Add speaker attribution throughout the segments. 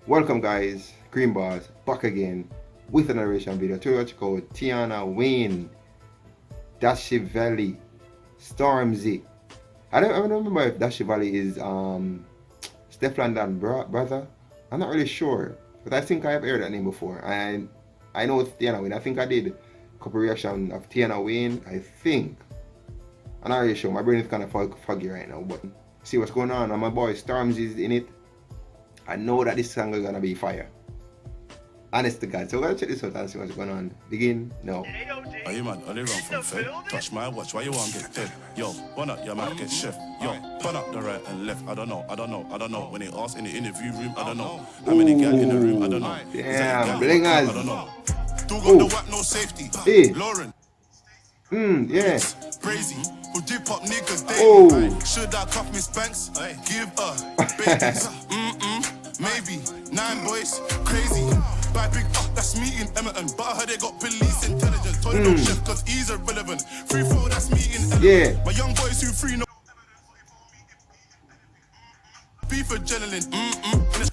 Speaker 1: Welcome guys, Green Bars back again with a narration video to watch called Tion, Dutchavelli, Stormzy. I don't remember if Dutchavelli is Stefan brother. I'm not really sure, but I think I've heard that name before. And I know it's Tion Wayne. I think I did a couple reaction of Tion Wayne. I think. I'm not really sure. My brain is kind of foggy right now, but see what's going on. And my boy Stormzy is in it. I know that this song is gonna be fire. Honest to God. So we're gonna check this out and see what's going on. Begin now.
Speaker 2: Are you mad? Are they run from Fed? Touch my watch, why you want to get dead? Yo, burn up, your man get chef. Yo, burn up the right and left. I don't know. When they ask in the interview room, I don't know. How many gal in the room, I don't know.
Speaker 1: Damn, blingers.
Speaker 2: I don't know. Two got the whack, no safety.
Speaker 1: Hey.
Speaker 2: Lauren.
Speaker 1: Yeah.
Speaker 2: Crazy. Who dip up niggas daily. Should I cuff Miss Banks? Give her babies. Maybe 9 boys, crazy. By big that's me in Emerton. But I heard they got police intelligence. Told you no chef cause he's irrelevant. 3-4, that's me in Emerton.
Speaker 1: Yeah.
Speaker 2: My young boys who free no beef adrenaline.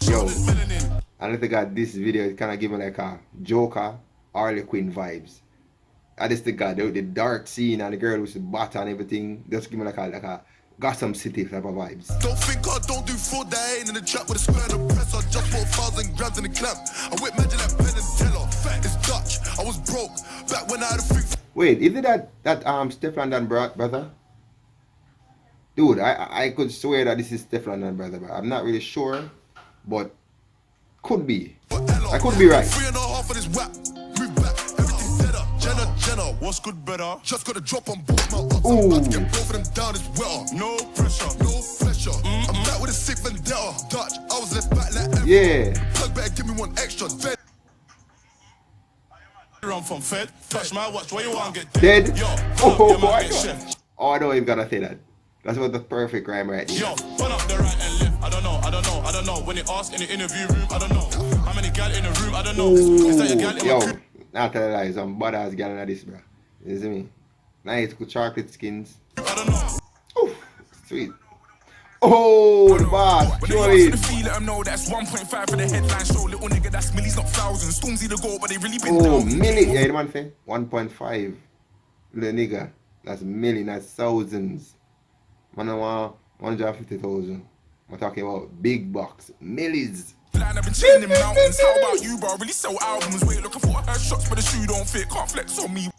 Speaker 1: Yo, I think that this video is kind of giving like a Joker, Harley Quinn vibes. I just think the dark scene and the girl with the bat and everything just give me like a Gotham City type of vibes.
Speaker 2: Don't think I don't do fraud, that I ain't in the trap with a square and a press. I just bought 1,000 grams in the clamp. I whip magic like Penn and Teller. It's Dutch, I was broke back when I had a free.
Speaker 1: Wait, is it that Stefan Dan brother? Dude, I could swear that this is Stefan Dan brother, but I'm not really sure. But could be. I could be right.
Speaker 2: 3.5 of this whap. Move back, everything better. Jenna, what's good better? Just got a drop on both my ups. I'm about to get both of them down as well. No pressure. I'm back with a sick vendetta. Dutch, I was left back like
Speaker 1: yeah.
Speaker 2: Plug better give me one extra. Run from Fed, touch my watch, where you want to get
Speaker 1: dead?
Speaker 2: Yo,
Speaker 1: I don't even gotta say that. That's what the perfect rhyme right here.
Speaker 2: Yo, burn up the right and left. I don't know. When they ask in the interview room, I don't know. How many gal in the room, I don't know. Is that your gal in
Speaker 1: yo,
Speaker 2: my room?
Speaker 1: not tell lies, some badass gal in this, bro. You see me? Nice, good chocolate skins.
Speaker 2: I don't know.
Speaker 1: Oh, sweet. Oh, the boss. Surely.
Speaker 3: Let them know that's 1.5 for the headline show. Little nigga, that's millies, not thousands. Stormzy the goal, but they really been
Speaker 1: down.
Speaker 3: Millie.
Speaker 1: Yeah, the man say 1.5. Little nigga. That's million, that's thousands. Man, I want 150,000. I'm talking about big bucks. Millies.
Speaker 3: I've been chilling in mountains. How about you, bro? Really sell albums. Wait, looking for her shots, but the shoe don't fit. Can't flex on me.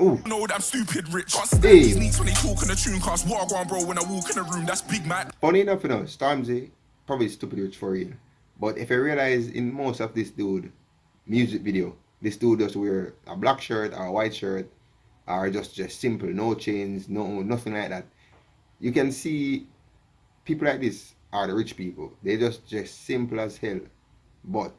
Speaker 1: Ooh.
Speaker 3: No, that I'm stupid rich. Can't stand these needs when they talk in the tune cast. What I bro, when I walk in the room, that's big man.
Speaker 1: Funny enough, you know, Stormzy probably stupid rich for real. But if I realize in most of this dude music video, this dude just wear a black shirt or a white shirt or just simple, no chains, nothing like that. You can see people like this are the rich people. They just simple as hell. But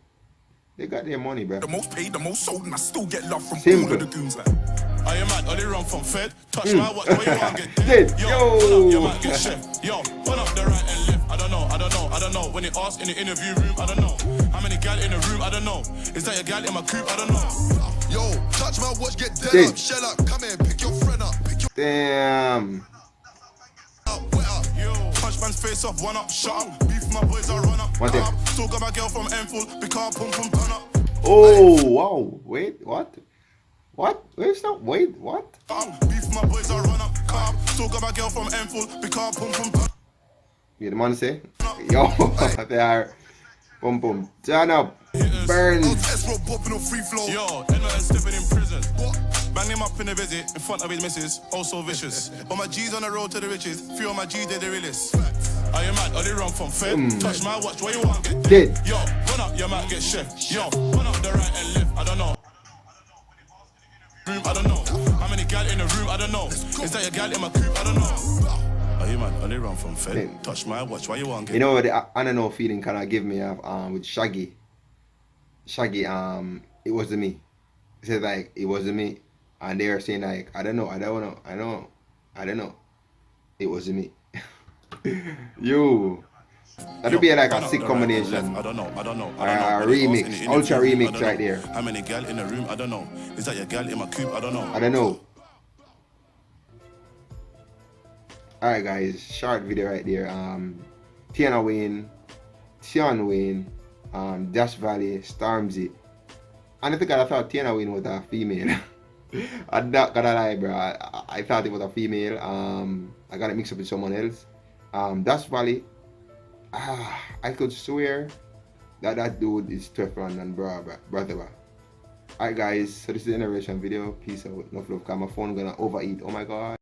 Speaker 1: they got their money, bro.
Speaker 3: The most paid, the most sold, and I still get love from
Speaker 1: simple.
Speaker 3: All of the goons like.
Speaker 2: Are you mad? Are they run from Fed? Touch my watch, where you want to get
Speaker 1: dead?
Speaker 2: Yo, burn up, your man get chef. Yo, burn up the right and left. I don't know. When they ask in the interview room, I don't know. How many gal in the room, I don't know. Is that your gal in my coupe, I don't know. Yo, touch my watch, get dead up. Shell up, come here, pick your friend up.
Speaker 1: Damn.
Speaker 2: Yo, punch man's face off, one up, shut up. Beef my boys, I run up. Still got my girl from Enfield, big car, pum, turn up.
Speaker 1: Oh, wow. Wait, what? What? Wait, stop. Wait, what?
Speaker 2: Beef my boys, I run up. Still got my girl from Enfield, big car, pum, turn.
Speaker 1: Yeah, the man say, yo, they are pum, turn up, burn.
Speaker 2: Yo, N.O.S. stepping in prison. Bang him up in a visit, in front of his missus, oh so vicious. But my G's on the road to the riches, few of my G's, they're the realest. Are you mad? Are they run from Fed? Touch my watch, where you want to get
Speaker 1: dead?
Speaker 2: Yo, run up, your man get chef. Yo, run up the right and left, I don't know. Room, I don't know. How many gal in the room, I don't know. Is that your gal in my coupe, I don't know. Are you mad? Are they run from Fed? Touch my watch, why you want to get
Speaker 1: You know, the I don't know feeling kind of give me with Shaggy. Shaggy, it wasn't me. It said like, it wasn't me. And they are saying like, I don't know. It wasn't me. Yo. That'll be like a sick combination.
Speaker 2: I don't know.
Speaker 1: A remix, ultra remix right there.
Speaker 2: How many gal in the room? I don't know. Is that your gal in my coupe? I don't know.
Speaker 1: I don't know. Alright guys, short video right there. Tion win, Dutchavelli, Stormzy. And I think I thought Tion win was a female. I'm not gonna lie, bro. I thought it was a female. I got it mixed up with someone else. Dutchavelli. I could swear that dude is Teflon and brother. Alright guys, so this is the narration video. Peace out. Enough love, cause my phone gonna overeat. Oh my god.